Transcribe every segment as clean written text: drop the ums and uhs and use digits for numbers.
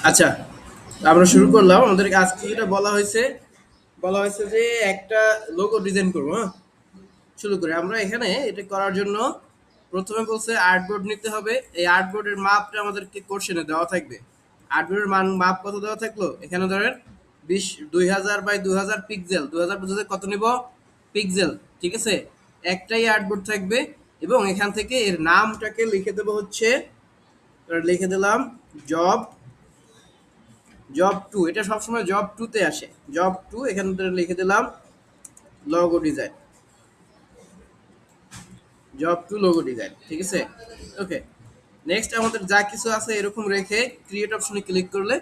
আচ্ছা, আমরা শুরু করলাম। আমাদেরকে আজকে যেটা বলা হয়েছে যে একটা লোগো ডিজাইন করবো। হ্যাঁ, শুরু করি আমরা। এখানে এটা করার জন্য প্রথমে বলছে আর্টবোর্ড নিতে হবে। এই আর্টবোর্ডের মাপটা আমাদেরকে কোশ্চেনে দেওয়া থাকবে। আর্টবোর্ডের মাপ কত দেওয়া থাকলো? এখানে ধরেন 2000 বাই 2000 পিক্সেল। 2000 কত নিব? পিক্সেল। ঠিক আছে, একটাই আর্টবোর্ড থাকবে এবং এখান থেকে এর নামটাকে লিখে দেবো হচ্ছে, লিখে দিলাম জব জব টু। এটা সবসময় জব টুতে আসে। জব টু এখান থেকে লিখে দিলাম logo design. Job to logo design, ঠিক আছে। ওকে, নেক্সট আমাদের যা কিছু আছে এরকম রেখে ক্রিয়েট অপশনে ক্লিক করলে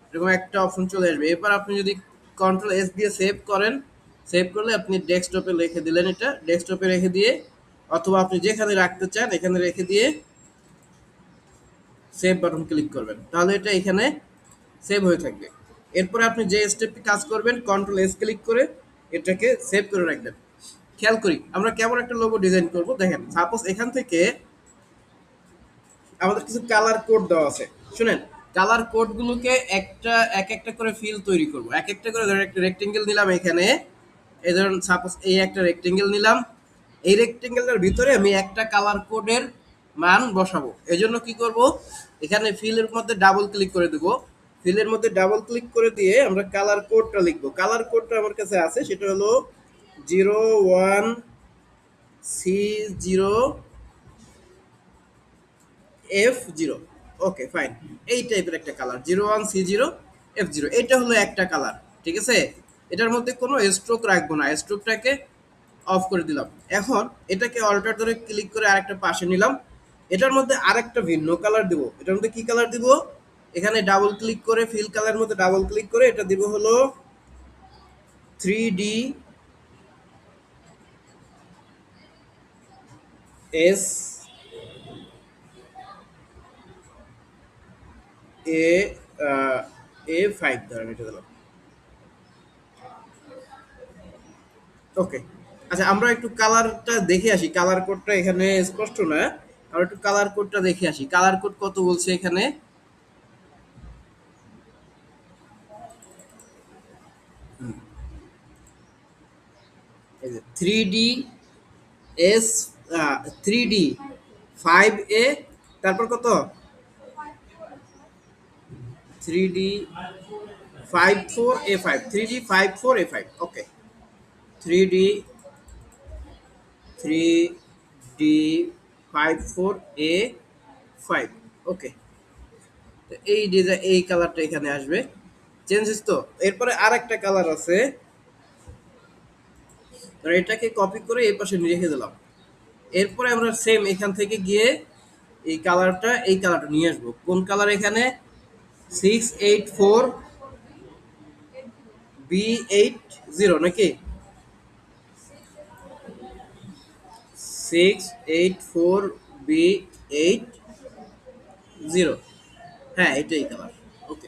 এরকম একটা অপশন চলে আসবে। এরপর আপনি যদি কন্ট্রোল এস দিয়ে সেভ করেন, সেভ করলে আপনি ডেস্কটপে রেখে দিলেন। এটা ডেস্কটপে রেখে দিয়ে অথবা আপনি যেখানে রাখতে চান এখানে রেখে দিয়ে সেভ বাটন ক্লিক করবেন, তাহলে এটা এখানে সেভ হয়ে থাকবে। এরপরে আপনি যে স্টেপটি কাজ করবেন, কন্ট্রোল এস ক্লিক করে এটাকে সেভ করে রাখবেন। খেয়াল করি আমরা কেমন একটা লোগো ডিজাইন করব। দেখেন, সাপোজ এখান থেকে আমাদের কিছু কালার কোড দেওয়া আছে। শুনেন, কালার কোডগুলোকে এক একটা করে ফিল তৈরি করব। এক একটা করে ধরেন একটা রেক্টেঙ্গেল নিলাম এখানে। এই ধরুন সাপোজ এই একটা রেক্টেঙ্গেল নিলাম। এই রেক্টেঙ্গেলটার ভিতরে আমি একটা কালার কোডের মান বসাবো। এজন্য কি করব, এখানে ফিলের মধ্যে ডাবল ক্লিক করে দেব। ফিলের মধ্যে ডাবল ক্লিক করে দিয়ে আমরা কালার কোডটা লিখবো। কালার কোডটা আমার কাছে আছে, সেটা হলো 01C0F0। ওকে, ফাইন। এই টাইপের একটা কালার 01C0F0, এটা হলো একটা কালার। ঠিক আছে, এটার মধ্যে কোনো স্ট্রোক রাখবো না, স্ট্রোকটাকে অফ করে দিলাম। এখন এটাকে অল্টার ধরে ক্লিক করে আরেকটা পাশে নিলাম। এটার মধ্যে আরেকটা ভিন্ন কালার দিব। এটার মধ্যে কি কালার দিব? এখানে ডাবল ক্লিক করে ফিল কালারের মধ্যে ডাবল ক্লিক করে এটা দিব হলো 3DS A5 ধরেন, এটা দিলাম। ওকে, আচ্ছা আমরা একটু কালারটা দেখে আসি। কালার কোডটা এখানে স্পষ্ট না, আমরা একটু কালার কোডটা দেখে আসি। কালার কোড কত বলছে এখানে? 3DS 3D 5A, তারপর কত? 3D 54A5, 3D 54A5। ওকে, 3D 54A5। ওকে, তো এই ডিজাইন, এই কালারটা এখানে আসবে। চেঞ্জেস তো। এরপরে আরেকটা কালার আছে, এটাকে কপি করে এই পাশে রেখে দিলাম। এরপরে আমরা সেম এখান থেকে গিয়ে এই কালারটা নিয়ে আসবো। কোন কালার? এখানে 684B80 নাকি? 684B80। হ্যাঁ, এটাই কালার। ওকে,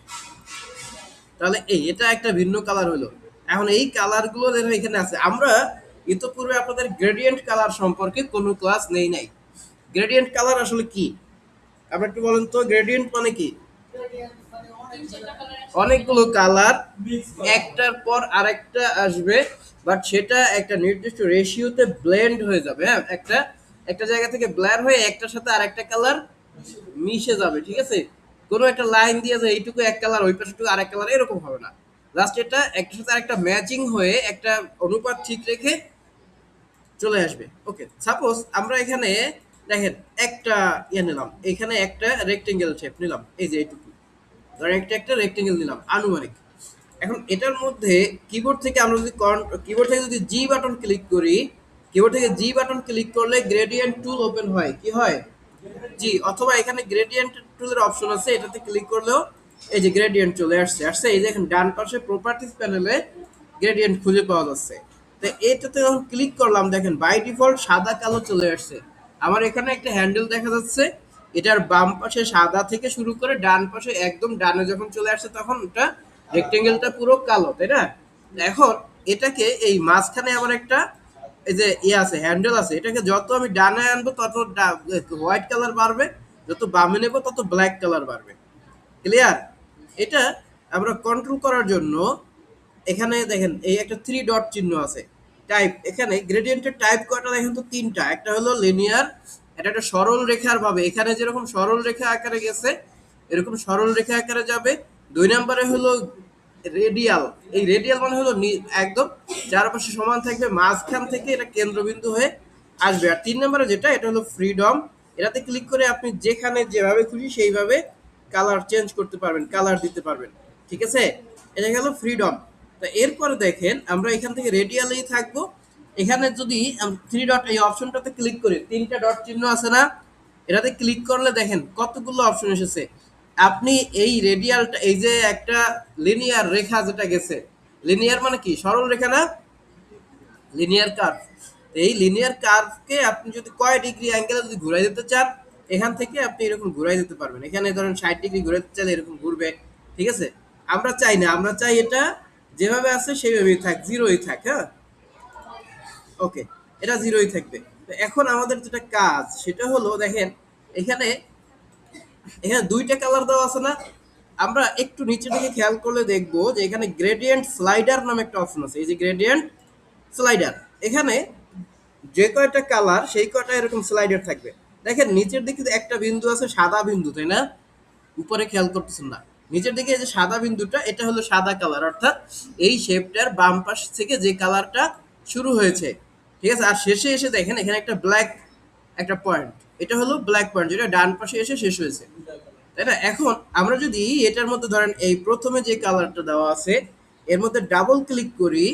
তাহলে এটা একটা ভিন্ন কালার হলো। এখন এই কালারগুলো দেখো এখানে আছে। আমরা ইতোপূর্বে আপনাদের গ্রেডিয়েন্ট কালার সম্পর্কে কোনো ক্লাস নেই নাই। গ্রেডিয়েন্ট কালার আসলে কি আপনি একটু বলেন তো? গ্রেডিয়েন্ট মানে কি? অনেকগুলো কালার একটার পর আরেকটা আসবে, বাট সেটা একটা নির্দিষ্ট রেশিওতে ব্লেন্ড হয়ে যাবে। হ্যাঁ, একটা একটা জায়গা থেকে ব্লার হয়ে একটার সাথে আরেকটা কালার মিশে যাবে। ঠিক আছে, কোনো একটা লাইন দিয়ে যে এইটুকু এক কালার, ওই পাশেটুকু আরেক কালার, এরকম হবে না। জাস্ট এটা একটার সাথে আরেকটা ম্যাচিং হয়ে একটা অনুপাত ঠিক রেখে চলে আসবে। ওকে, সাপোজ আমরা এখানে দেখেন একটা নিলাম, এখানে একটা রেক্টেঙ্গেল শেপ নিলাম। এই যে এইটুকু ধরেন একটা রেক্টেঙ্গেল নিলাম আনুমানিক। এখন এটার মধ্যে কিবোর্ড থেকে আমরা যদি কিবোর্ড থেকে যদি জি বাটন ক্লিক করি, কিবোর্ড থেকে জি বাটন ক্লিক করলে গ্রেডিয়েন্ট টুল ওপেন হয়। কি হয়? জি। অথবা এখানে গ্রেডিয়েন্ট টুলের অপশন আছে, এটাতে ক্লিক করলেও এই যে গ্রেডিয়েন্ট চলে আসছে। এই যে এখন ডান পাশে প্রপার্টিজ প্যানেলে গ্রেডিয়েন্ট খুঁজে পাওয়া যাচ্ছে। তো এটাতে যখন ক্লিক করলাম, দেখেন বাই ডিফল্ট সাদা কালো চলে আসছে। আমার এখানে একটা হ্যান্ডেল দেখা যাচ্ছে, এটার বাম পাশে সাদা থেকে শুরু করে ডান পাশে একদম ডানে যখন চলে আসছে তখন এটা রেক্টেঙ্গেলটা পুরো কালো, তাই না? এখন এটাকে এই মাঝখানে আবার একটা এই যে আছে, হ্যান্ডেল আছে। এটাকে যত আমি ডানে আনবো তত হোয়াইট কালার বাড়বে, যত বামে নেবো তত ব্ল্যাক কালার বাড়বে। ক্লিয়ার? এটা আমরা কন্ট্রোল করার জন্য এখানে দেখেন এই একটা 3 ডট চিহ্ন আছে। টাইপ, এখানে গ্রেডিয়েন্টের টাইপ কয়টা দেখেন তো? 3টা। একটা হলো লিনিয়ার, এটা একটা সরল রেখার ভাবে, এখানে যেরকম সরল রেখা আকারে গেছে এরকম সরল রেখা আকারে যাবে। 2 নম্বরে হলো রেডিয়াল। এই রেডিয়াল মানে হলো একদম চারপাশে সমান থাকবে, মাঝখান থেকে এটা কেন্দ্রবিন্দু হয়ে আসবে। আর 3 নম্বরে যেটা, এটা হলো ফ্রিডম। এটাতে ক্লিক করে আপনি যেখানে যেভাবে খুশি সেইভাবে কালার চেঞ্জ করতে পারবেন, কালার দিতে পারবেন। ঠিক আছে, এটা গেল ফ্রিডম। তো এরপরে দেখেন আমরা এখান থেকে রেডিয়ালেই থাকবো। এখানে যদি 3 ডট এই অপশনটাতে ক্লিক করি, 3টা ডট চিহ্ন আছে না, এটাতে ক্লিক করলে দেখেন কতগুলো অপশন এসেছে। আপনি এই রেডিয়ালটা, এই যে একটা লিনিয়ার রেখা যেটা গেছে, লিনিয়ার মানে কি? সরল রেখা না? Linear curve. এই লিনিয়ার কার্ভকে আপনি যদি কয় ডিগ্রি অ্যাঙ্গেলে যদি ঘুরাই দিতে চান, এখান থেকে আপনি এরকম ঘুরাই দিতে পারবেন। এখানে ধরেন 60 ডিগ্রি ঘুরাতে চাইলে এরকম ঘুরবে। ঠিক আছে, আমরা চাই না, আমরা চাই এটা যেভাবে আছে সেইভাবেই থাক, জিরোই থাক। হ্যাঁ, ওকে, এটা জিরোই থাকবে। তো এখন আমাদের যেটা কাজ সেটা হলো দেখেন এখানে এখানে 2টা কালার দেওয়া আছে না? আমরা একটু নিচের দিকে খেয়াল করলে দেখবো যে এখানে গ্রেডিয়েন্ট স্লাইডার নামে একটা অপশন আছে। এই যে গ্রেডিয়েন্ট স্লাইডার, এখানে যে কয়টা কালার সেই কয়টা এরকম স্লাইডার থাকবে। দেখেন নিচের দিকে একটা বিন্দু আছে, সাদা বিন্দু, তাই না? উপরে খেয়াল করতেছেন না? নিচের দিকে এই যে সাদা বিন্দুটা, এটা হলো সাদা কালার, অর্থাৎ এই শেপটার বাম পাশ থেকে যে কালারটা শুরু হয়েছে। ঠিক আছে, আর শেষে এসে দেখেন এখানে একটা ব্ল্যাক একটা পয়েন্ট, এটা হলো ব্ল্যাক পয়েন্ট, যেটা ডান পাশে এসে শেষ হয়েছে। তাই না? এখন আমরা যদি এটার মধ্যে ধরেন এই প্রথমে যে কালারটা দেওয়া আছে এর মধ্যে ডাবল ক্লিক করি,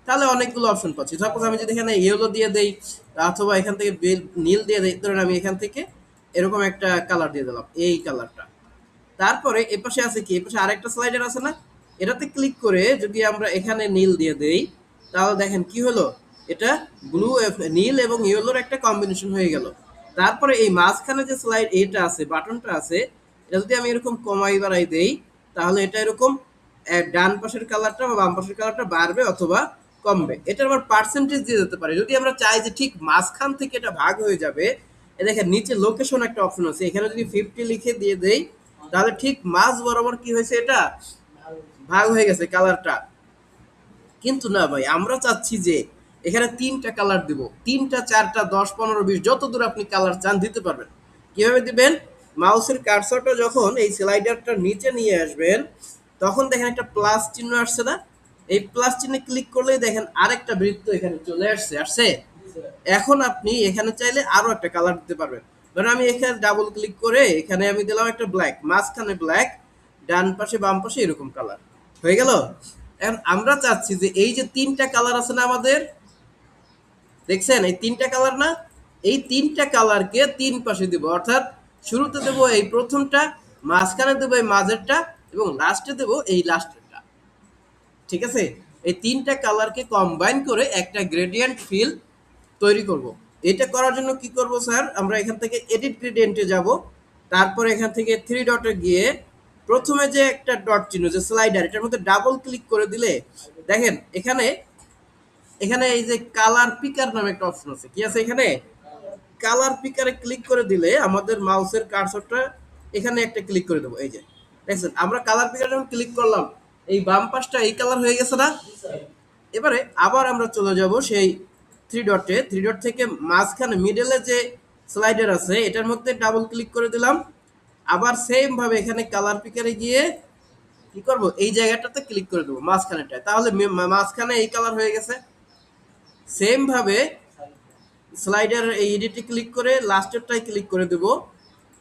তাহলে অনেকগুলো অপশন পাচ্ছি। সাপোজ আমি যদি এখানে ইয়েলো দিয়ে দেই অথবা এখান থেকে নীল দিয়ে দেই, ধরেন আমি এখান থেকে এরকম একটা কালার দিয়ে দিলাম, এই কালারটা। তারপরে এ পাশে আছে কি, এ পাশে আরেকটা স্লাইডার আছে না, এটাতে ক্লিক করে যদি আমরা এখানে নীল দিয়ে দেই, তাহলে দেখেন কি হলো, এটা ব্লু, নীল এবং ইয়েলোর একটা কম্বিনেশন হয়ে গেল। তারপরে এই মাঝখানে যে স্লাইড এটা আছে, বাটনটা আছে, এটা যদি আমি এরকম কমাই বাড়াই দেই, তাহলে এটা এরকম ডান পাশের কালারটা বা বাম পাশের কালারটা বাড়বে অথবা কমবে। এটার আবার পার্সেন্টেজ দিয়ে দিতে পারে। যদি আমরা চাই যে ঠিক মাঝখান থেকে এটা ভাগ হয়ে যাবে, এ দেখেন নিচে লোকেশন একটা অপশন আছে, এখানে যদি 50 লিখে দিয়ে দেই, তাহলে ঠিক মাঝ বরাবর কি হয়েছে, এটা ভাগ হয়ে গেছে কালারটা। কিন্তু না ভাই, আমরা চাচ্ছি যে এখানে 3টা কালার দিব, 3টা 4টা 10 15 20 যত দূর আপনি কালার চান দিতে পারবেন। কিভাবে দিবেন? মাউসের কার্সরটা যখন এই স্লাইডারটা নিচে নিয়ে আসবেন, তখন দেখেন একটা প্লাস চিহ্ন আসছে না, এই প্লাস চিহ্নে ক্লিক করলেই দেখেন আরেকটা বৃত্ত এখানে চলে আসছে আসছে। এখন আপনি এখানে চাইলে আরো একটা কালার দিতে পারবেন। ধরেন আমি এখানে ডাবল ক্লিক করে এখানে আমি দিলাম একটা ব্ল্যাক, মাঝখানে ব্ল্যাক, ডান পাশে বাম পাশে এরকম কালার হয়ে গেল। এখন আমরা চাচ্ছি যে এই যে 3টা কালার আছে না আমাদের, দেখছেন এই 3টা কালার না, এই 3টা কালারকে 3 পাশে দেব, অর্থাৎ শুরুতে দেব এই প্রথমটা, মাঝখানে দেব এই মাঝেরটা এবং লাস্টে দেব এই লাস্টেরটা। ঠিক আছে, এই 3টা কালারকে কম্বাইন করে একটা গ্রেডিয়েন্ট ফিল তৈরি করব। এটা করার জন্য কি করব স্যার, আমরা এখান থেকে এডিট গ্রেডিয়েন্টে যাব, তারপর এখান থেকে 3 ডটে গিয়ে প্রথমে যে একটা ডট চিহ্ন যে স্লাইডার, এটার মধ্যে ডাবল ক্লিক করে দিলে দেখেন এখানে এখানে এই যে কালার পিকার নামে একটা অপশন আছে। কি আছে এখানে? কালার পিকারে ক্লিক করে দিলে আমাদের মাউসের কার্সরটা এখানে একটা ক্লিক করে দেবো। এই যে দেখছেন, আমরা কালার পিকারে যখন ক্লিক করলাম এই বাম পাশটা এই কালার হয়ে গেছে না? এবারে আবার আমরা চলে যাব সেই 3 ডটে, 3 ডট থেকে মাঝখানে মিডলে যে স্লাইডার আছে এটার মধ্যে ডাবল ক্লিক করে দিলাম। আবার সেম ভাবে এখানে কালার পিকারে গিয়ে কি করব, এই জায়গাটাতে ক্লিক করে দেবো মাঝখানেটায়, তাহলে মাঝখানে এই কালার হয়ে গেছে। সেম ভাবে স্লাইডার এই এডিটে ক্লিক করে লাস্টেরটায় ক্লিক করে দেব,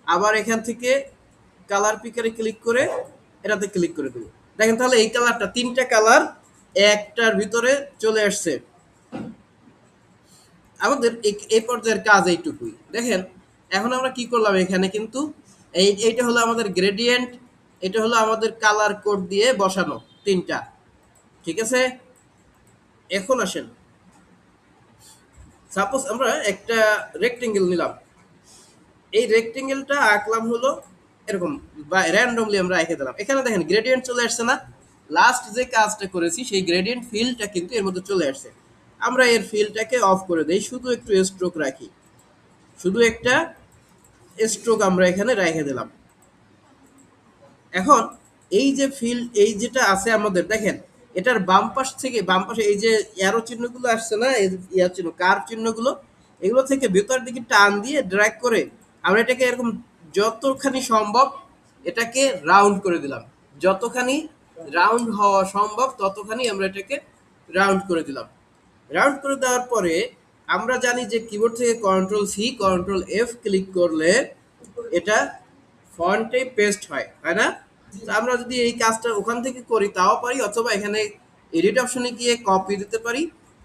আবার এখান থেকে কালার পিকারে ক্লিক করে এটাতে ক্লিক করে দেব। দেখেন তাহলে এই কালারটা 3টা কালার একটার ভিতরে চলে আসছে। আমাদের এই পর্যায়ের কাজ এইটুকুই। দেখেন এখন আমরা কি করলাম, এখানে কিন্তু এইটা হলো আমাদের গ্রেডিয়েন্ট, এটা হলো আমাদের কালার কোড দিয়ে বসানো 3টা। ঠিক আছে, এখন আসেন সাপোজ আমরা একটা রেক্টেঙ্গেল নিলাম, এই রেক্টেঙ্গেলটা আঁকলাম হলো এরকম বা র্যান্ডমলি আমরা এঁকে দিলাম। এখানে দেখেন গ্রেডিয়েন্ট চলে আসছে না? লাস্ট যে কাজটা করেছি সেই গ্রেডিয়েন্ট ফিলটা কিন্তু এর মধ্যে চলে আসছে। আমরা এর ফিলটাকে অফ করে দেই, শুধু একটু স্ট্রোক রাখি, শুধু একটা স্ট্রোক আমরা এখানে রেখে দিলাম। এখন এই যে ফিল্ড এই যেটা আছে আমাদের দেখেন, এটার বাম পাশ থেকে বাম পাশে এই যে অ্যারো চিহ্নগুলো আসছে না, এই ইয়ার চিহ্ন কার্ভ চিহ্নগুলো, এগুলো থেকে ভেতরের দিকে টান দিয়ে ড্র্যাগ করে আমরা এটাকে এরকম যতখানি সম্ভব এটাকে রাউন্ড করে দিলাম। যতখানি রাউন্ড হওয়া সম্ভব ততখানি আমরা এটাকে রাউন্ড করে দিলাম। রাউন্ড করে দেওয়ার পরে আমরা জানি যে কিবোর্ড থেকে control C control F click করলে এটা ফন্টে পেস্ট হয়, তাই না? তো আমরা যদি এই কাজটা ওখান থেকে করি তাও পারি, অথবা এখানে এডিট অপশনে গিয়ে কপি দিতে পারি।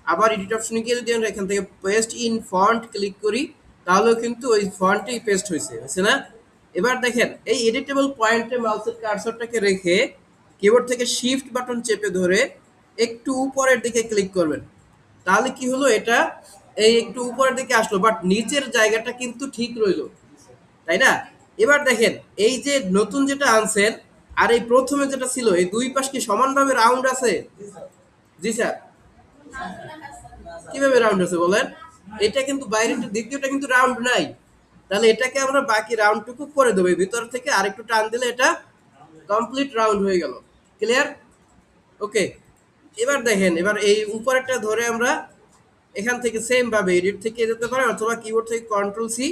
আবার এডিট অপশনে গিয়ে যদি আমরা এখান থেকে পেস্ট ইন ফন্ট ক্লিক করি তাহলেও কিন্তু ওই ফন্টেই পেস্ট হয়েছে না? এবার দেখেন এই এডিটেবল পয়েন্টে মাউসের কার্সরটাকে রেখে কিবোর্ড থেকে শিফট বাটন চেপে ধরে একটু উপরের দিকে ক্লিক করবেন। তাহলে কি হলো, এটা এই একটু উপরের দিকে আসলো, বাট নিচের জায়গাটা কিন্তু ঠিক রইলো, তাই না? এবার দেখেন এই যে নতুন যেটা আনছেন আর এই প্রথমে যেটা ছিল, এই দুই পাশ কি সমানভাবে রাউন্ড আছে? জি স্যার। কিভাবে রাউন্ড আছে বলেন? এটা কিন্তু বাইরেটা দ্বিতীয়টা কিন্তু রাউন্ড নাই। তাহলে এটাকে আমরা বাকি রাউন্ডটুকু করে দেবো, এই ভিতর থেকে আরেকটু টান দিলে এটা কমপ্লিট রাউন্ড হয়ে গেল। ক্লিয়ার? ওকে। এবার দেখেন, এবার এই উপরেরটা ধরে আমরা এখান থেকে সেম ভাবে এডিট থেকে যেতে পারেন, অথবা কিবোর্ড থেকে কন্ট্রোল সি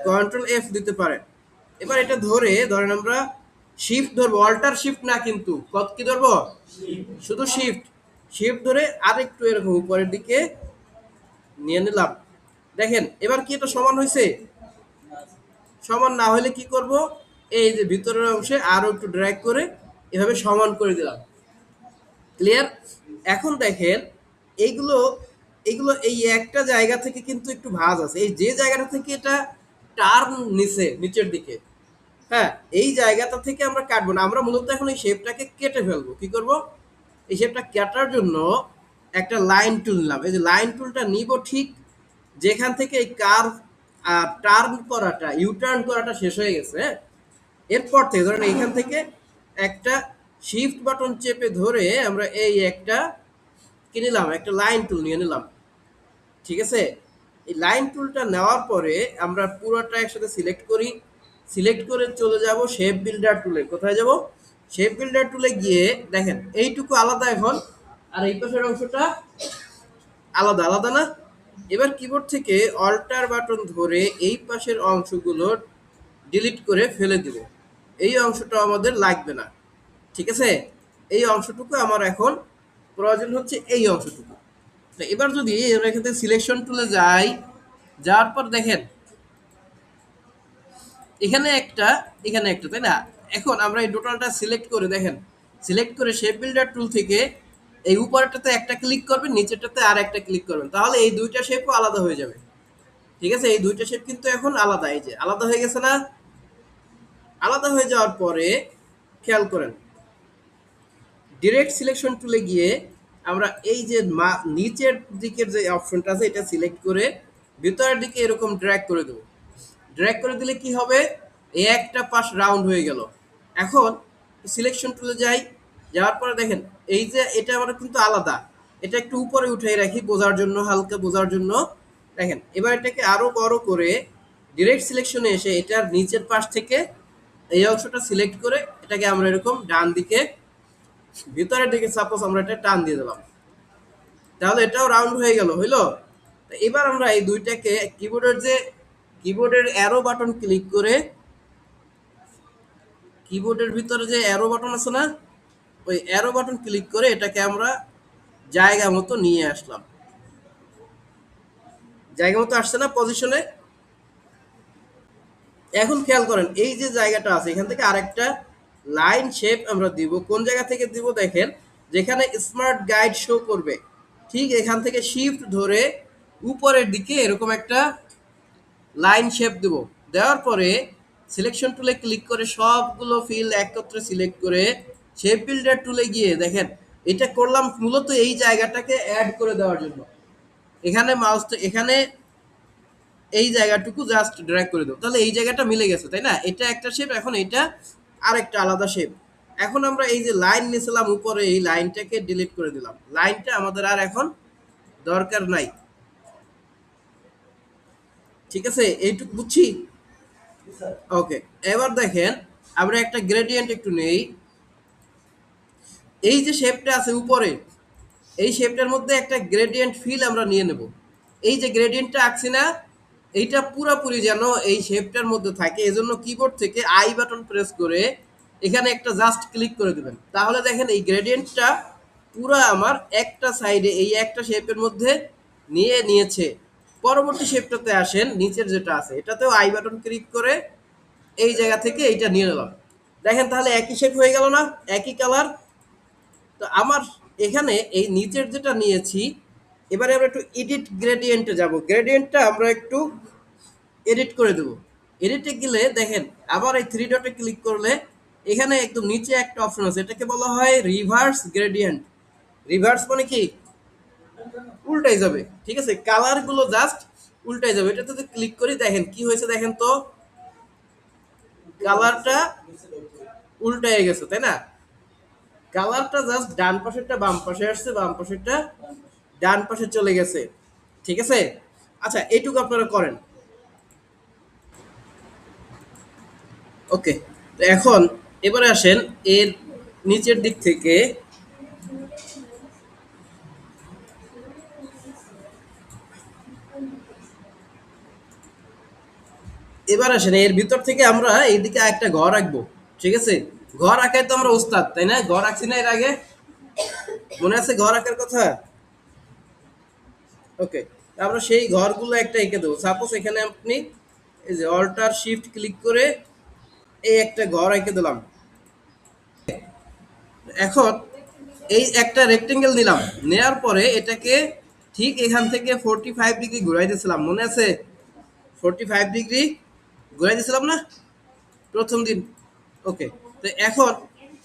কন্ট্রোল এফ দিতে পারেন। এবার এটা ধরে ধরেন আমরা শিফট ধরবো, অল্টার শিফট না কিন্তু, কত কি ধরবো? শুধু শিফট। শিফট ধরে আরেকটু এরকম উপরের দিকে নিয়ে নিলাম। দেখেন এবার কি এটা সমান হয়েছে? সমান না হলে কি করব, এই যে ভিতরের অংশে আরো একটু ড্র্যাগ করে এভাবে সমান করে দিলাম। ক্লিয়ার? এখন দেখেন এইগুলো এইগুলো এই একটা জায়গা থেকে কিন্তু একটু ভাঁজ আছে, এই যে জায়গাটা থেকে এটা টার্ন নিচে নিচের দিকে, হ্যাঁ, এই জায়গাটা থেকে আমরা কাটবো না, আমরা মূলত এখন এই শেপটাকে কেটে ফেলবো। কি করব, এই শেপটা কাটার জন্য একটা লাইন টুল নিলাম। এই যে লাইন টুলটা নিব ঠিক যেখান থেকে এই কার্ভ টার্ন করাটা ইউটার্ন করাটা শেষ হয়ে গেছে, হ্যাঁ? এরপর থেকে ধরেন এইখান থেকে একটা শিফট বাটন চেপে ধরে আমরা এই একটা কি নিলাম, একটা লাইন টুল নিয়ে নিলাম। ঠিক আছে? এই লাইন টুলটা নেওয়ার পরে আমরা পুরোটা একসাথে সিলেক্ট করি। সিলেক্ট করে চলে যাব শেপ বিল্ডার টুলে। কোথায় যাব? শেপ বিল্ডার টুলে গিয়ে দেখেন এইটুকু আলাদা এখন, আর এই পাশের অংশটা আলাদা আলাদা না? এবার কিবোর্ড থেকে অল্টার বাটন ধরে এই পাশের অংশগুলো ডিলিট করে ফেলে দেব। এই অংশটা আমাদের লাগবে না। ঠিক আছে? এই অংশটুকু আমার এখন প্রয়োজন হচ্ছে এই অংশটুকু। তো এবার যদি আমরা এখান থেকে সিলেকশন টুলে যাই, যাওয়ার পর দেখেন এখানে একটা এখানে একটা, তাই না? এখন আমরা এই টোটালটা সিলেক্ট করে দেখেন, সিলেক্ট করে শেপ বিল্ডার টুল থেকে এই উপরেরটাতে একটা ক্লিক করবেন, নিচেরটাতে আর একটা ক্লিক করবেন, তাহলে এই দুইটা শেপও আলাদা হয়ে যাবে। ঠিক আছে? এই দুইটা শেপ কিন্তু এখন আলাদা, এই যে আলাদা হয়ে গেছে না? আলাদা হয়ে যাওয়ার পরে খেয়াল করেন ডিরেক্ট সিলেকশন টুলে গিয়ে আমরা এই যে নিচের দিকের যে অপশনটা আছে এটা সিলেক্ট করে ভিতরের দিকে এরকম ড্র্যাগ করে দেবো। ড্র্যাগ করে দিলে কি হবে, এই একটা পাশ রাউন্ড হয়ে গেল। এখন সিলেকশন টুলে যাই, যাওয়ার পরে দেখেন এই যে এটা আমরা কিন্তু আলাদা, এটা একটু উপরে উঠাই রাখি বোঝার জন্য, হালকা বোঝার জন্য। দেখেন এবার এটাকে আরো বড় করে ডিরেক্ট সিলেকশনে এসে এটার নিচের পাশ থেকে এই অংশটা সিলেক্ট করে এটাকে আমরা এরকম ডান দিকে ভিতরের দিকে সাপোজ আমরা এটা টান দিয়ে দিলাম, তাহলে এটাও রাউন্ড হয়ে গেল, হইলো? এবার আমরা এই দুইটাকে কিবোর্ডের অ্যারো বাটন ক্লিক করে কিবোর্ডের ভিতরে যে অ্যারো বাটন আছে না, ওই অ্যারো বাটন ক্লিক করে এটাকে আমরা জায়গা মতো নিয়ে আসলাম। জায়গা মতো আসছে না পজিশনে? এখন খেয়াল করেন এই যে জায়গাটা আছে এখান থেকে আরেকটা লাইন শেপ আমরা দিব। কোন জায়গা থেকে দিব দেখেন, যেখানে স্মার্ট গাইড শো করবে ঠিক এখান থেকে শিফট ধরে উপরের দিকে এরকম একটা লাইন শেপ দেব। দেওয়ার পরে সিলেকশন টুলে ক্লিক করে সবগুলো ফিল একত্রে সিলেক্ট করে শেপ বিল্ডার টুলে গিয়ে দেখেন এটা করলাম মূলত এই জায়গাটাকে অ্যাড করে দেওয়ার জন্য। এখানে মাউসটা এখানে এই জায়গাটুকু জাস্ট ড্র্যাগ করে দেবো, তাহলে এই জায়গাটা মিলে গেছে, তাই না? এটা একটা শেপ, এখন এটা আরেকটা আলাদা শেপ। এখন আমরা এই যে লাইন নিয়েছিলাম উপরে, এই লাইনটাকে ডিলিট করে দিলাম। লাইনটা আমাদের আর এখন দরকার নাই। ঠিক আছে? এইটুকু বুঝছি? ওকে। এবার দেখেন আমরা একটা গ্রেডিয়েন্ট একটু নেই। এই যে শেপটা আছে উপরে, এই শেপটার মধ্যে একটা গ্রেডিয়েন্ট ফিল আমরা নিয়ে নেব। এই যে গ্রেডিয়েন্টটা আঁকছি না, এইটা পুরাপুরি যেন এই শেপটার মধ্যে থাকে, এজন্য কিবোর্ড থেকে আই বাটন প্রেস করে এখানে একটা জাস্ট ক্লিক করে দেবেন। তাহলে দেখেন এই গ্রেডিয়েন্টটা পুরো আমার একটা সাইডে এই একটা শেপের মধ্যে নিয়ে নিয়েছে। পরবর্তী শেপটাতে আসেন, নিচের যেটা আছে এটাতেও আই বাটন ক্লিক করে এই জায়গা থেকে এইটা নিয়ে নিলাম। দেখেন তাহলে একই শেপ হয়ে গেল না, একই কালার। তো আমার এখানে এই নিচের যেটা নিয়েছি, এবারে আমরা একটু এডিট গ্রেডিয়েন্টে যাব। গ্রেডিয়েন্টটা আমরা একটু এডিট করে দেব। এডিটে গেলে দেখেন আবার এই থ্রি ডটে ক্লিক করলে এখানে একদম নিচে একটা অপশন আছে, এটাকে বলা হয় রিভার্স গ্রেডিয়েন্ট। রিভার্স মানে কি, উল্টাই যাবে, ঠিক আছে, কালার গুলো জাস্ট উল্টাই যাবে। এটাতে যদি ক্লিক করি দেখেন কি হয়েছে, দেখেন তো কালারটা উল্টাই গেছে, তাই না? কালারটা জাস্ট ডান পাশেরটা বাম পাশে আসছে, বাম পাশেরটা ডান পাশে চলে গেছে, ঠিক আছে। আচ্ছা এইটুকু আপনারা করেন, ওকে। তো এখন এবারে আসেন এর নিচের দিক থেকে, এবার আসেন এর ভিতর থেকে আমরা এইদিকে একটা ঘর আঁকবো, ঠিক আছে। ঘর আঁকায় তো আমরা ওস্তাদ, তাই না? ঘর আঁকছি না এর আগে, মনে আছে ঘর আঁকার কথা? ওকে, আমরা সেই ঘরগুলো একটা এঁকে দেবো। সাপোজ এখানে আপনি এই যে অল্টার শিফট ক্লিক করে এই একটা ঘর এঁকে দিলাম। এখন এই একটা রেক্টেঙ্গেল নিলাম, নেয়ার পরে এটাকে ঠিক এখান থেকে 45 ডিগ্রি ঘুরাই দিয়েছিলাম, মনে আছে? 45 ডিগ্রি ঘুরাই দিয়েছিলাম না প্রথম দিন? ওকে। তো এখন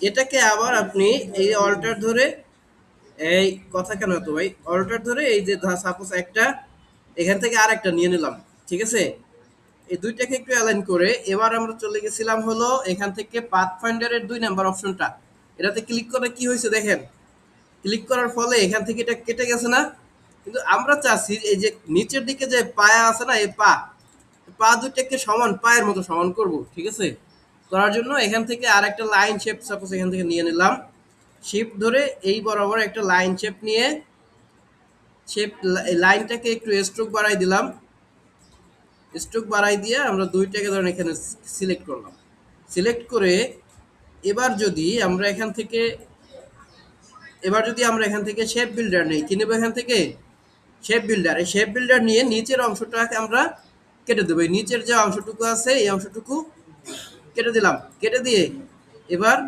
এটাকে আবার আপনি এই অল্টার ধরে, এই কথা কেন তো ভাই, অল্টার ধরে এই যে সাপোজ একটা এখান থেকে আর একটা নিয়ে নিলাম, ঠিক আছে। এই দুইটাকে একটু অ্যালাইন করে এবার আমরা চলে গেছিলাম হলো এখান থেকে পাথ ফাইন্ডারের 2 নাম্বার অপশনটা, এটাতে ক্লিক করে কি হয়েছে দেখেন, ক্লিক করার ফলে এখান থেকে এটা কেটে গেছে না? কিন্তু আমরা চাচ্ছি এই যে নিচের দিকে যে পায়া আছে না, এই পা, পা দুইটাকে সমান পায়ের মতো সমান করব, ঠিক আছে। করার জন্য এখান থেকে আর একটা লাইন শেপ সাপোজ এখান থেকে নিয়ে নিলাম, শিফট ধরে এই বরাবর একটা লাইন শেপ নিয়ে শেপ লাইনটাকে একটু স্ট্রোক বাড়াই দিলাম। স্ট্রোক বাড়াই দিয়ে আমরা দুইটাকে ধরেন এখানে সিলেক্ট করলাম। সিলেক্ট করে এবার যদি আমরা এখান থেকে, শেপ বিল্ডার নেই, কি নেবো এখান থেকে? Shape builder. এই শেপ বিল্ডার নিয়ে নিচের অংশটাকে আমরা কেটে দেবো। এই নিচের যে অংশটুকু আছে এই অংশটুকু কেটে দিলাম। কেটে দিয়ে এবার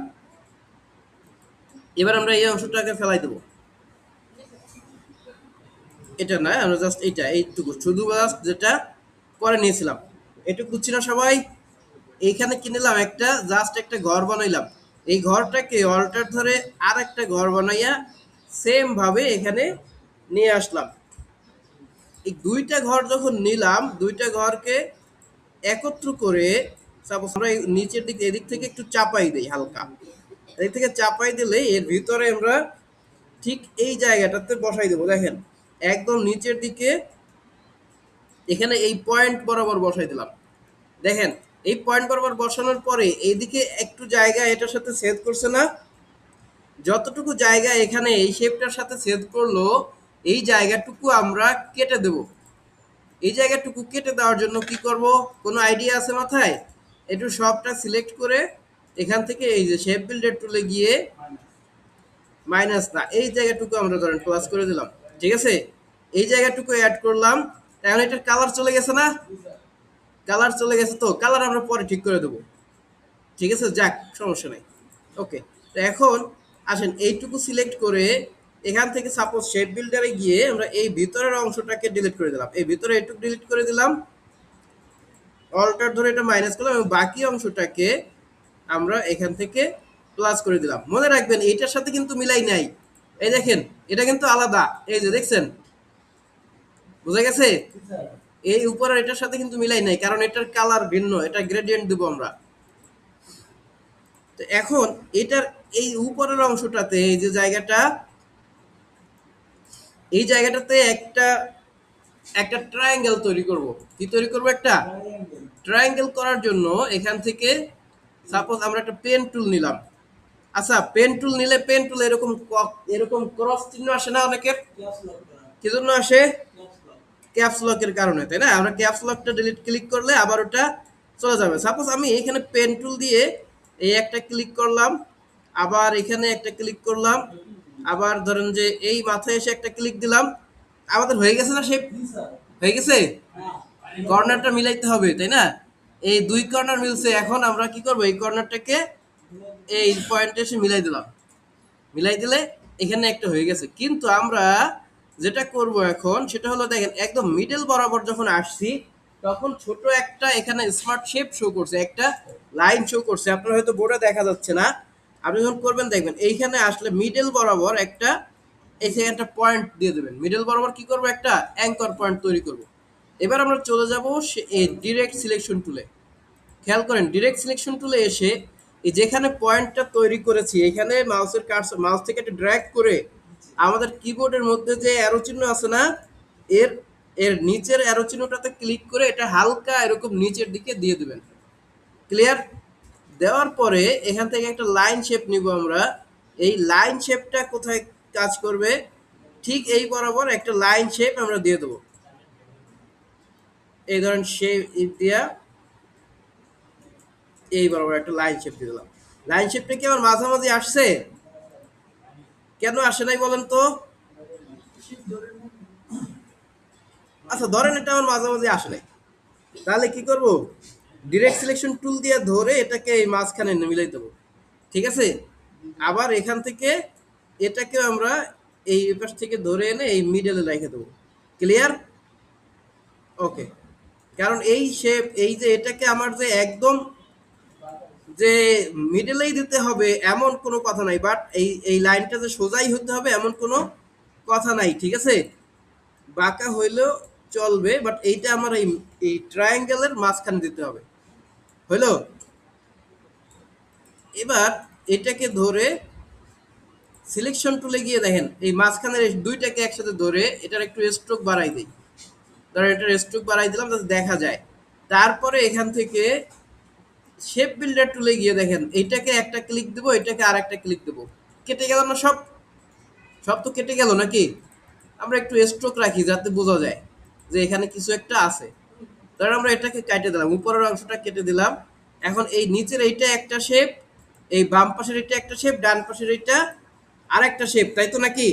এবার আমরা এই অংশটাকে ফেলাই দেবো। এটা না, আমরা জাস্ট এইটুকু শুধু জাস্ট যেটা করে নিয়েছিলাম এটুকু বুঝছি না সবাই। এইখানে কি নিলাম, একটা জাস্ট একটা ঘর বানাইলাম। এই ঘরটাকে অল্টার ধরে আর একটা ঘর বানাইয়া সেম ভাবে এখানে নিয়ে আসলাম। এই দুইটা ঘর যখন নিলাম, দুইটা ঘরকে একত্র করে সাপোজ আমরা নিচের দিকে এদিক থেকে একটু চাপাই দিই হালকা, এদিক থেকে চাপাই দিলে এর ভিতরে আমরা ঠিক এই জায়গাটাতে বসাই দেবো। দেখেন একদম নিচের দিকে এখানে এই পয়েন্ট বরাবর বসাই দিলাম। দেখেন এই পয়েন্ট বরাবর বসানোর পরে এইদিকে একটু জায়গা এটার সাথে সেট করছে না? যতটুকু জায়গা এখানে এই শেপটার সাথে সেট করলো, এই জায়গাটুকু আমরা কেটে দেব। এই জায়গাটুকু কেটে দেওয়ার জন্য কি করব, কোনো আইডিয়া আছে মাথায়? একটু সবটা সিলেক্ট করে এখান থেকে এই যে শেপ বিল্ডার টুলে গিয়ে মাইনাস না, এই জায়গাটুকু আমরা ধরেন প্লাস করে দিলাম, ঠিক আছে। এই জায়গাটুকু অ্যাড করলাম। এখন এটার কালার চলে গেছে না? কালার চলে গেছে, তো কালার আমরা পরে ঠিক করে দেবো, ঠিক আছে, যাক সমস্যা নাই। ওকে। তো এখন আসেন এইটুকু সিলেক্ট করে এখান থেকে সাপোজ শেপ বিল্ডারে গিয়ে আমরা এই ভিতরের অংশটাকে ডিলিট করে দিলাম, এই ভিতরে এইটুকু ডিলিট করে দিলাম, অল্টার ধরে এটা মাইনাস করলাম এবং বাকি অংশটাকে আমরা এখান থেকে প্লাস করে দিলাম। মনে রাখবেন এইটার সাথে কিন্তু মিলাই নাই, এই দেখেন এটা কিন্তু আলাদা, এই যে দেখছেন, বুঝা গেছে? এই উপরের এটার সাথে কিন্তু মিলাই নাই, কারণ এটার কালার ভিন্ন, এটা গ্রেডিয়েন্ট দেবো আমরা। তো এখন এটার এই উপরের অংশটাতে এই যে জায়গাটা, এই জায়গাটাতে একটা একটা ট্রায়াঙ্গেল তৈরি করব। কি তৈরি করব? একটা ট্রায়াঙ্গেল করার জন্য এখান থেকে সাপোজ আমরা একটা পেন টুল নিলাম। আচ্ছা, পেন টুল নিলে পেন টুল এরকম এরকম ক্রস চিহ্ন আসে না অনেকের? কি জন্য আসে? ক্যাপস লকের কারণে, তাই না? আমরা ক্যাপস লকটা ডিলিট ক্লিক করলে আবার ওটা চলে যাবে। সাপোজ আমি এখানে পেন টুল দিয়ে এই একটা ক্লিক করলাম, আবার এখানে একটা ক্লিক করলাম, আবার ধরেন যে এই মাথায় এসে একটা ক্লিক দিলাম, আমাদের হয়ে গেছে না শেপ? হয়ে গেছে। কর্নারটা মিলাইতে হবে, তাই না? এই দুই কর্নার মিলছে, এখন আমরা কি করব, এই কর্নারটাকে এই পয়েন্টে এসে মিলাই দিলাম। মিলাই দিলে এখানে একটা হয়ে গেছে। কিন্তু আমরা যেটা করব এখন সেটা হলো, দেখেন একদম মিডল বরাবর যখন আসছি তখন ছোট একটা এখানে স্মার্ট শেপ শো করছে, একটা লাইন শো করছে, আপনার হয়তো বোর্ডে দেখা যাচ্ছে না। আপনি যখন করবেন দেখবেন এইখানে আসলে মিডল বরাবর একটা, এই একটা পয়েন্ট দিয়ে দেবেন। মিডল বরাবর কি করব, একটা অ্যাঙ্কর পয়েন্ট তৈরি করব। এবার আমরা চলে যাব এই ডিরেক্ট সিলেকশন টুলে। খেয়াল করেন ডিরেক্ট সিলেকশন টুলে এসে এই যেখানে পয়েন্টটা তৈরি করেছি এখানে মাউসের কার্সর, মাউস থেকে একটা ড্র্যাগ করে আমাদের কিবোর্ডের মধ্যে যে অ্যারো চিহ্ন আছে না, এর এর নিচের অ্যারো চিহ্নটাতে ক্লিক করে এটা হালকা এরকম নিচের দিকে দিয়ে দিবেন। ক্লিয়ার? দেওয়ার পরে এখান থেকে একটা লাইন শেপ নিব আমরা। এই লাইন শেপটা কোথায় কাজ করবে, ঠিক এই বরাবর একটা লাইন শেপ আমরা দিয়ে দেবো। এই ধরেন শেপ দিয়া এই বরাবর একটা লাইন শেপ দিয়ে দিলাম। লাইন শেপটা কি আমার মাঝামাঝি আসছে? কেন আসে নাই বলেন তো? আচ্ছা ধরেন এটা আমার মাঝামাঝি আসে নাই, তাহলে কি করব, ডিরেক্ট সিলেকশন টুল দিয়ে ধরে এটাকে এই মাঝখানে মিলাই দেবো। ঠিক আছে? আবার এখান থেকে এটাকে আমরা এই পাশ থেকে ধরে এনে এই মিডলে রেখে দেবো। ক্লিয়ার? ওকে। কারণ এই শেপ, এই যে এটাকে আমার যে একদম যে মিডলেই দিতে হবে এমন কোনো কথা নাই, বাট এই এই লাইনটা যে সোজাই হতে হবে এমন কোনো কথা নাই। ঠিক আছে? বাঁকা হইলেও চলবে, বাট এইটা আমার এই এই ট্রায়াঙ্গেলের মাঝখানে দিতে হবে। হইলো? এবার এটাকে ধরে সিলেকশন টুলে গিয়ে দেখেন এই মাঝখানের এই দুইটাকে একসাথে ধরে এটার একটু স্ট্রোক বাড়াই দিই। ধরেন এটার স্ট্রোক বাড়াই দিলাম যাতে দেখা যায়। তারপরে এখান থেকে শেপ বিল্ডার টুলে গিয়ে দেখেন এইটাকে একটা ক্লিক দেবো, এটাকে আর একটা ক্লিক দেবো। কেটে গেল না সব? সব তো কেটে গেল নাকি? আমরা একটু স্ট্রোক রাখি যাতে বোঝা যায় যে এখানে কিছু একটা আছে। ধরেন আমরা এটাকে কেটে দিলাম, উপরের অংশটা কেটে দিলাম। এখন এই নিচের এইটা একটা শেপ, এই বাম পাশের এটা একটা শেপ, ডান পাশের এটা আর একটা শেপ, তাই তো নাকি?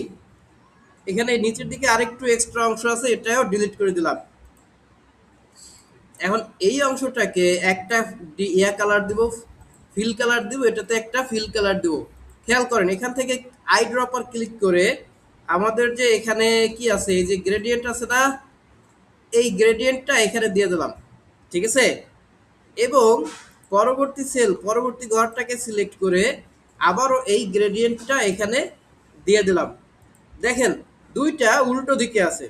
এখানে নিচের দিকে আরেকটু এক্সট্রা অংশ আছে, এটাও ডিলিট করে দিলাম। এখন এই অংশটাকে একটা ইয়া কালার দিব, ফিল কালার দিব, এটাতে একটা ফিল কালার দিব। খেয়াল করেন এখান থেকে আই ড্রপার ক্লিক করে আমাদের যে এখানে কি আছে, এই যে গ্রেডিয়েন্ট আছে না, এই গ্রেডিয়েন্টটা এখানে দিয়ে দিলাম। ঠিক আছে? এবং পরবর্তী সেল, পরবর্তী ঘরটাকে সিলেক্ট করে আবারও এই গ্রেডিয়েন্টটা এখানে দিয়ে দিলাম। দেখেন দুইটা উল্টো দিকে আছে।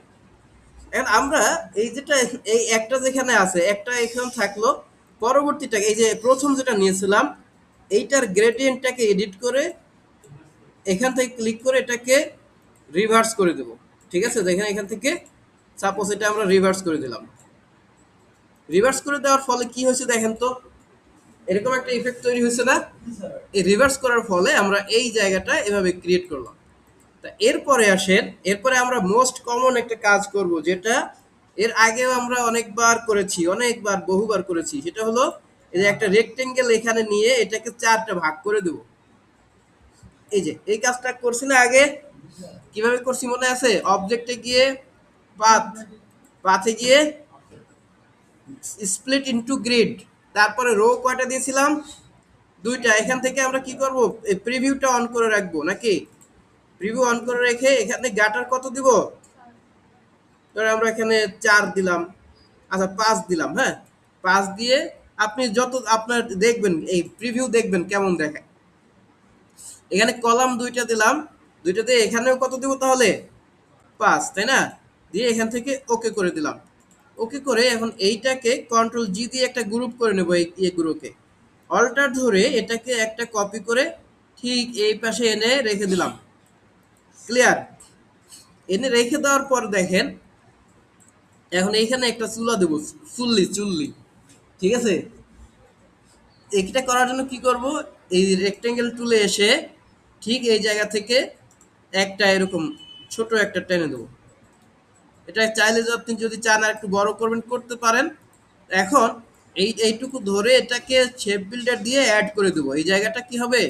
এখন আমরা এই যেটা, এই একটা যেখানে আছে একটা এখানে থাকলো, পরবর্তীটা এই যে প্রথম যেটা নিয়েছিলাম এইটার গ্রেডিয়েন্টটাকে এডিট করে এখান থেকে ক্লিক করে এটাকে রিভার্স করে দেব। ঠিক আছে? দেখেন এখান থেকে সাপোজ এটা আমরা রিভার্স করে দিলাম। রিভার্স করে দেওয়ার ফলে কি হয়েছে দেখেন তো, এরকম একটা ইফেক্ট তৈরি হয়েছে না? এই রিভার্স করার ফলে আমরা এই জায়গাটা এভাবে ক্রিয়েট করলাম। তা এরপরে আসেন, এরপরে আমরা মোস্ট কমন একটা কাজ করব, যেটা এর আগেও আমরা অনেকবার করেছি, অনেকবার বহুবার করেছি। সেটা হলো এই যে একটা রেক্টেঙ্গেল এখানে নিয়ে এটাকে চারটা ভাগ করে দেব। এই যে এই কাজটা করছি না আগে? কিভাবে করছি মনে আছে? অবজেক্টে গিয়ে পাথ, পাথে গিয়ে স্প্লিট ইনটু গ্রিড, তারপরে রো কয়টা দিয়েছিলাম? দুইটা। এখান থেকে আমরা কি করব, এই প্রিভিউটা অন করে রাখবো নাকি? প্রিভিউ অন করে রেখে এখানে গাটার কত দিব, ধরে আমরা এখানে 4 দিলাম, আচ্ছা 5 দিলাম। হ্যাঁ, 5 দিয়ে আপনি যত আপনার দেখবেন এই প্রিভিউ দেখবেন কেমন দেখায়। এখানে কলাম দুইটা দিলাম, দুইটা দিয়ে এখানেও কত দিব তাহলে? 5, তাই না? দিয়ে এখান থেকে ওকে করে দিলাম। ওকে করে এখন এইটাকে কন্ট্রোল জি দিয়ে একটা গ্রুপ করে নেব, এগুলোকে অল্টার ধরে এটাকে একটা কপি করে ঠিক এই পাশে এনে রেখে দিলাম। ক্লিয়ার? এনে রেখে দেওয়ার পর দেখেন এখন এইখানে একটা চুলা দেবো, চুল্লি চুল্লি। ঠিক আছে? এটা করার জন্য কি করব, এই রেক্টেঙ্গেল টুলে এসে ঠিক এই জায়গা থেকে একটা এরকম ছোট একটা টেনে দেবো। এটা চাইলে আপনি যদি চান আর একটু বড় করবেন করতে পারেন। এখন এইটুকু ধরে এটাকে শেপ বিল্ডার দিয়ে অ্যাড করে দেবো। এই জায়গাটা কি হবে,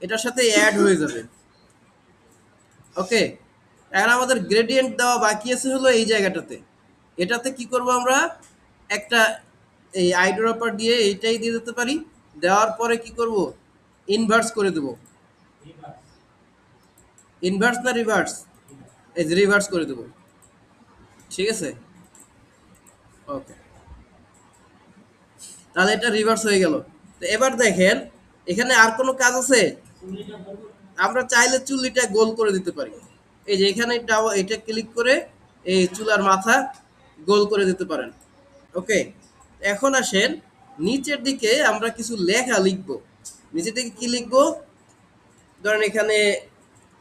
এটার সাথে অ্যাড হয়ে যাবে। ওকে, এখন আমাদের গ্রেডিয়েন্ট দেওয়া বাকি আছে হলো এই জায়গাটাতে। এটাতে কি করব আমরা, একটা এই আইড্রপার দিয়ে এইটাই দিয়ে দিতে পারি। দেওয়ার পরে কি করব, ইনভার্স করে দেব। ইনভার্স না রিভার্স, এই যে রিভার্স করে দেব। ঠিক আছে, ওকে, তাহলে এটা রিভার্স হয়ে গেল। তো এবার দেখেন এখানে আর কোনো কাজ আছে। আমরা চাইলে চুল্লিটা গোল করে দিতে পারি। এই যে এখানে এটা ক্লিক করে এই চুলার মাথা গোল করে দিতে পারেন। ওকে, এখন আসেন নিচের দিকে আমরা কিছু লেখা লিখবো। নিচের দিকে কি লিখবো, ধরেন এখানে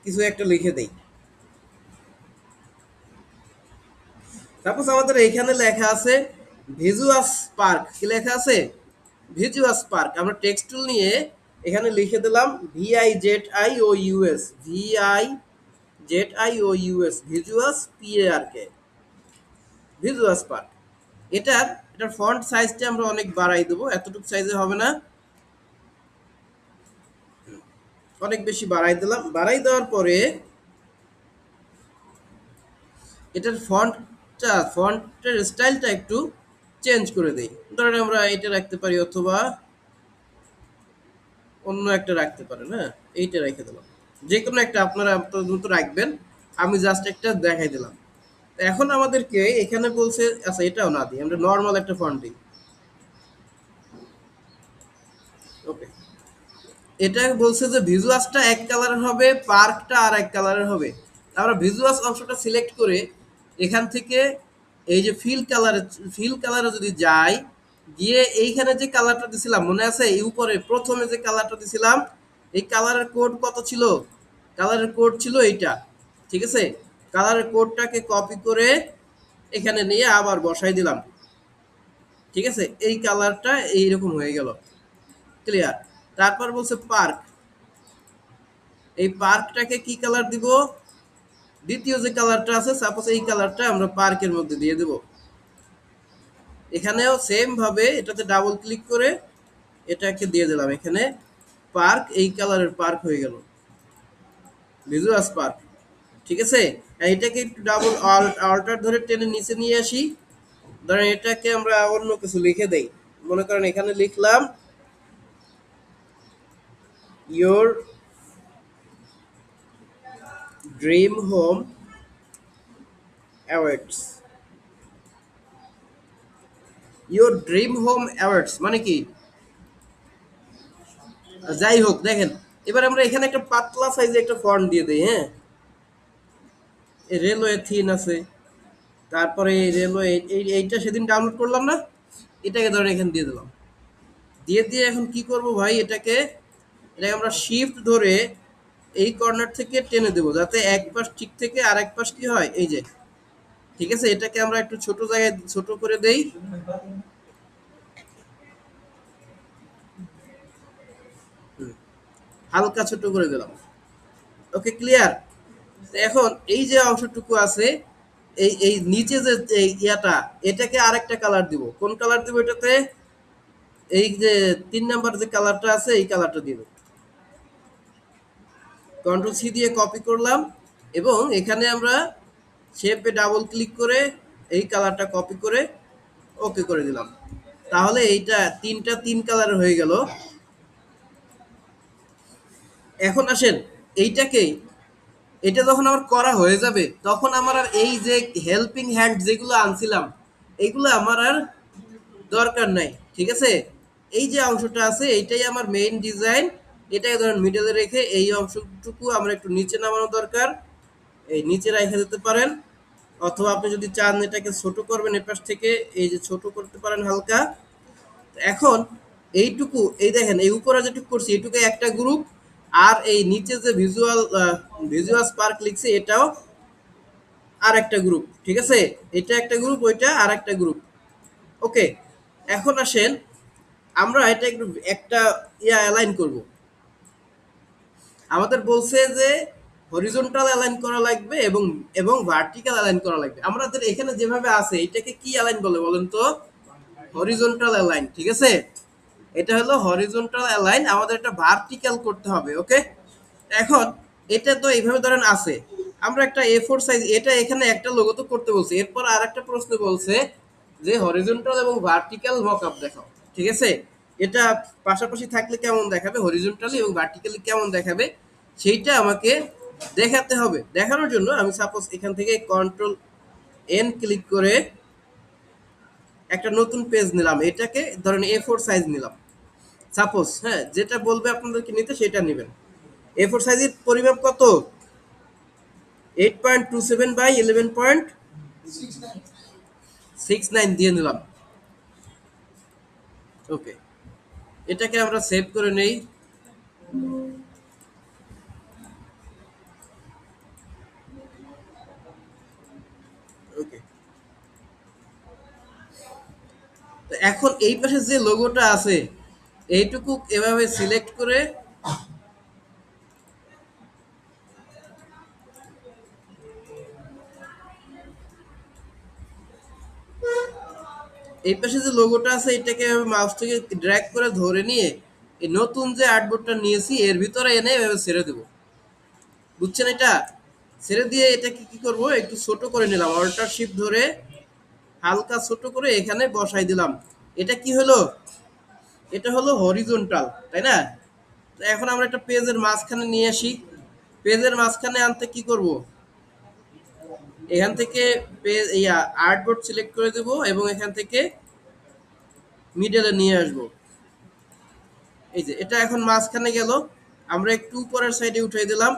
কিছু একটা লিখে দেই। সাপোজ আমাদের এখানে লেখা আছে ভিজুয়াস পার্ক। কি লেখা আছে, ভিজুয়াস পার্ক। আমরা টেক্সট টুল নিয়ে এখানে লিখে দিলাম VIZIOUS, VIZIOUS, ভিজুয়াস PARK, ভিজুয়াস পার্ক। এটার ফন্ট সাইজটা আমরা অনেক বাড়াই দেবো, এতটুকু সাইজে হবে না, অনেক বেশি বাড়াই দিলাম। বাড়াই দেওয়ার পরে এটার ফন্টের স্টাইলটা একটু চেঞ্জ করে দেই। ধরেন আমরা এটা রাখতে পারি অথবা অন্য একটা রাখতে পারেন। হ্যাঁ, এইটা রেখে দিলাম, যে কোনো একটা আপনারা আপনাদের মতো রাখবেন। আমি জাস্ট একটা দেখাই দিলাম। এখন আমাদেরকে এখানে বলছে, আচ্ছা এটাও না দিই, আমরা নর্মাল একটা ফন্ট দিই। ওকে, এটা বলছে যে ভিজুয়াসটা এক কালারের হবে, পার্কটা আর এক কালারের হবে। আমরা ভিজুয়াস অংশটা সিলেক্ট করে এখান থেকে এই যে ফিল কালারে যদি যাই, গিয়ে এইখানে যে কালারটা দিছিলাম মনে আছে, এই উপরে প্রথমে যে কালারটা দিছিলাম, এই কালারের কোড কত ছিল, কালারের কোড ছিল এইটা। ঠিক আছে, কালারের কোডটাকে কপি করে এখানে নিয়ে আবার বসাই দিলাম। ঠিক আছে, এই কালারটা এইরকম হয়ে গেল, ক্লিয়ার। তারপর বলছে পার্ক, এই পার্কটাকে কি কালার দিব, দ্বিতীয় যে কালারটা আছে সাপোজ এই কালারটা আমরা পার্কের মধ্যে দিয়ে দেব। এখানেও সেম ভাবে এটাতে ডাবল ক্লিক করে এটাকে দিয়ে দিলাম এখানে পার্ক, এই কালারের পার্ক হয়ে গেল, ভিজুয়াস পার্ক। ঠিক আছে, এটাকে একটু ডাবল অল্টার ধরে টেনে নিচে নিয়ে আসি। ধরেন এটাকে আমরা অন্য কিছু লিখে দেই। মনে করেন এখানে লিখলাম your dream home awards. Your dream home awards মানে কি, যাই হোক দেখেন। এবার আমরা এখানে একটা পাতলা সাইজে একটা ফন্ট দিয়ে দিই। হ্যাঁ, রেলওয়ে থিন আছে, তারপরে এই রেলওয়ে এইটা সেদিন ডাউনলোড করলাম না, এটাকে ধরেন এখানে দিয়ে দিলাম। দিয়ে এখন কি করব ভাই, এটাকে আমরা শিফট ধরে এই কর্নার থেকে টেনে দেবো, যাতে এক পাশ ঠিক থেকে আর এক পাশ কি হয়, এই যে। ঠিক আছে, এটাকে আমরা একটু ছোট জায়গায় ছোট করে দেই। হালকা ছোট করে দিলাম। ওকে, ক্লিয়ার। এখন এই যে অংশটুকু আছে, এই নিচে যে ইয়াটা, এটাকে আরেকটা কালার দিব। কোন কালার দিব এটাতে, এই যে 3 নাম্বার যে কালারটা আছে এই কালারটা দিব। কন্ট্রোল সি দিয়ে কপি করলাম এবং এখানে আমরা শেপে ডাবল ক্লিক করে এই কালারটা কপি করে ওকে করে দিলাম। তাহলে এইটা তিন কালারের হয়ে গেল। এখন আসেন এইটাকে, এটা যখন আমার করা হয়ে যাবে তখন আমার আর এই যে হেল্পিং হ্যান্ড যেগুলো আনছিলাম এইগুলো আমার আর দরকার নাই। ঠিক আছে, এই যে অংশটা আছে এইটাই আমার মেইন ডিজাইন। এটাকে ধরেন মিডলে রেখে এই অংশটুকু আমরা একটু নিচে নামানো দরকার, এই নিচে রেখে দিতে পারেন। অথবা আপনি যদি চান এটাকে ছোট করবেন এপাশ থেকে, এই যে ছোট করতে পারেন হালকা। এখন এইটুকু, এই দেখেন এই উপরে যেটুকু করছি এইটুকু একটা গ্রুপ, আর এই নিচে যে ভিজুয়াল স্পার্ক লিখছে এটাও আর একটা গ্রুপ। ঠিক আছে, এটা একটা গ্রুপ, ওইটা আর একটা গ্রুপ। ওকে, এখন আসেন আমরা এটা একটু একটা অ্যালাইন করব। আমাদের বলছে যে হরিজন্টাল অ্যালাইন করা লাগবে এবং ভার্টিক্যাল অ্যালাইন করা লাগবে। আমাদের এখানে যেভাবে আছে এটাকে কি অ্যালাইন বলে বলেন তো? হরিজন্টাল অ্যালাইন, ঠিক আছে? এটা হলো হরিজন্টাল অ্যালাইন, আমাদের এটা ভার্টিক্যাল করতে হবে, ওকে? এখন এটা তো এইভাবে ধরেন আছে, আমরা একটা A4 সাইজ, এটা এখানে একটা লোগো তো করতে বলছে, এরপর আর একটা প্রশ্ন বলছে যে হরিজন্টাল এবং ভার্টিক্যাল মকআপ দেখাও, ঠিক আছে? এটা পাশাপাশি থাকলে কেমন দেখাবে, হরিজন্টালি এবং ভার্টিক্যালি কেমন দেখাবে, সেইটা আমাকে দেখাতে হবে। দেখানোর জন্য আমি সাপোজ এখান থেকে Ctrl+N ক্লিক করে একটা নতুন পেজ নিলাম, এটাকে ধরেন A4 সাইজ নিলাম সাপোজ, হ্যাঁ, যেটা বলবে আপনাদেরকে নিতে সেটা নেবেন। A4 সাইজের পরিমাপ কত? 8.27 বাই 11.69 দিয়ে নিলাম, ওকে। এটাকে আমরা সেভ করে নেই। ওকে, তো এখন এই পাশে যে লোগোটা আছে এইটুকু এভাবে সিলেক্ট করে এই পাশে যে লোগোটা আছে এটাকে মাউস থেকে ড্র্যাগ করে ধরে নিয়ে এই নতুন যে আর্টবোর্ডটা নিয়েছি এর ভিতরে এনে এভাবে ছেড়ে দেবো, বুঝছেন? এটা ছেড়ে দিয়ে এটাকে কি করব, একটু ছোট করে নিলাম, অল্টার শিফট ধরে হালকা ছোট করে এখানে বসাই দিলাম। এটা কি হলো? এটা হলো হরিজন্টাল, তাই না? তো এখন আমরা একটা পেজের মাঝখানে নিয়ে আসি। পেজের মাঝখানে আনতে কি করব, এখান থেকে পেজ আর্টবোর্ড সিলেক্ট করে দেব এবং এখান থেকে মিডলে নিয়ে আসব। এই যে এটা এখন মাঝখানে গেল, আমরা একটু উপরের সাইডে উঠিয়ে দিলাম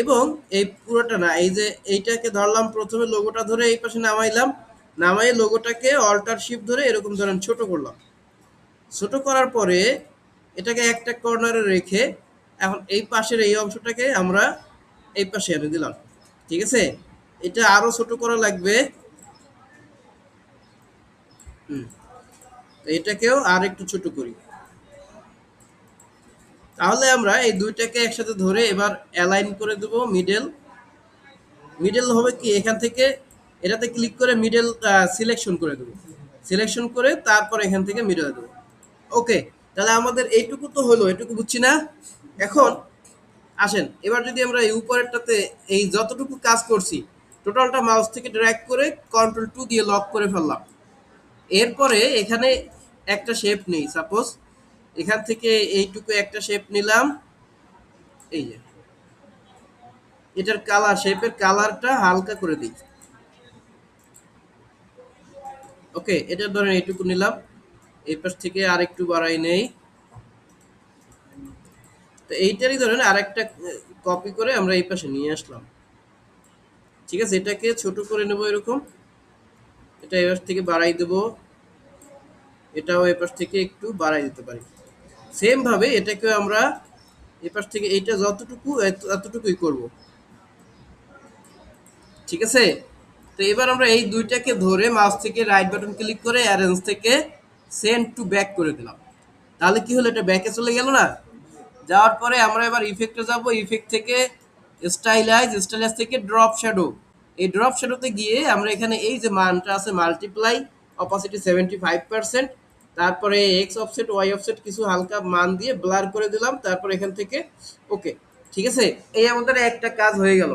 এবং এই পুরোটা না, এই যে এইটাকে ধরলাম, প্রথমে লোগোটা ধরে এই পাশে নামাইলাম, নামাই লোগোটাকে অল্টার শিফট ধরে এরকম ধরেন ছোট করলাম। ছোট করার পরে এটাকে একটা কর্নারে রেখে এখন এই পাশের এই অংশটাকে আমরা এই পাশে এনে দিলাম, ঠিক আছে? এটা আরো ছোট করা লাগবে। হুম, তো এটাকেও আর একটু ছোট করি। তাহলে আমরা এই দুইটাকে একসাথে ধরে এবার অ্যালাইন করে দেব মিডল। মিডল হবে কি, এখান থেকে এটাতে ক্লিক করে মিডল সিলেকশন করে দেব, সিলেকশন করে তারপর এখান থেকে মিডলে দেবো, ওকে। তাহলে আমাদের এইটুকু তো হলো, এটুকু বুঝছি না? এখন আসেন এবার যদি আমরা এই উপরেরটাতে এই যতটুকু কাজ করছি টোটালটা মাউস থেকে ড্র্যাগ করে Ctrl+2 দিয়ে লক করে ফেললাম। এরপরে এখানে একটা শেপ নেই, সাপোজ এখান থেকে এইটুকু একটা শেপ নিলাম, এই যে এটার কালার, শেপের কালারটা হালকা করে দিই, ওকে। এটা ধরেন এইটুকু নিলাম, এই পাশ থেকে আরেকটু বাড়াই নেই, তো এইটারই ধরেন আরেকটা কপি করে আমরা এই পাশে নিয়ে আসলাম, ঠিক আছে? এটাকে ছোট করে নেব এরকম, এটা এপাশ থেকে বাড়াই দেব, এটাও এপাশ থেকে একটু বাড়াই দিতে পারি। সেম ভাবে এটাকেও আমরা এপাশ থেকে এইটা যতটুকু এতটুকুই করব, ঠিক আছে? তো এবার আমরা এই দুইটাকে ধরে মাউস থেকে রাইট বাটন ক্লিক করে অ্যারেঞ্জ থেকে সেন্ড টু ব্যাক করে দিলাম। তাহলে কি হলো, এটা ব্যাকে চলে গেল না? যাওয়ার পরে আমরা এবার ইফেক্টে যাব, ইফেক্ট থেকে স্টাইলাইজ, স্টাইলাইজ থেকে ড্রপ শ্যাডো, এই ড্রপ শ্যাডোতে গিয়ে আমরা এখানে এই যে মানটা আছে মাল্টিপ্লাই অপাসিটি 75%, তারপরে এক্স অফসেট ওয়াই অফসেট কিছু হালকা মান দিয়ে ব্লার করে দিলাম, তারপর এখান থেকে ওকে, ঠিক আছে? এই আমাদের একটা কাজ হয়ে গেল।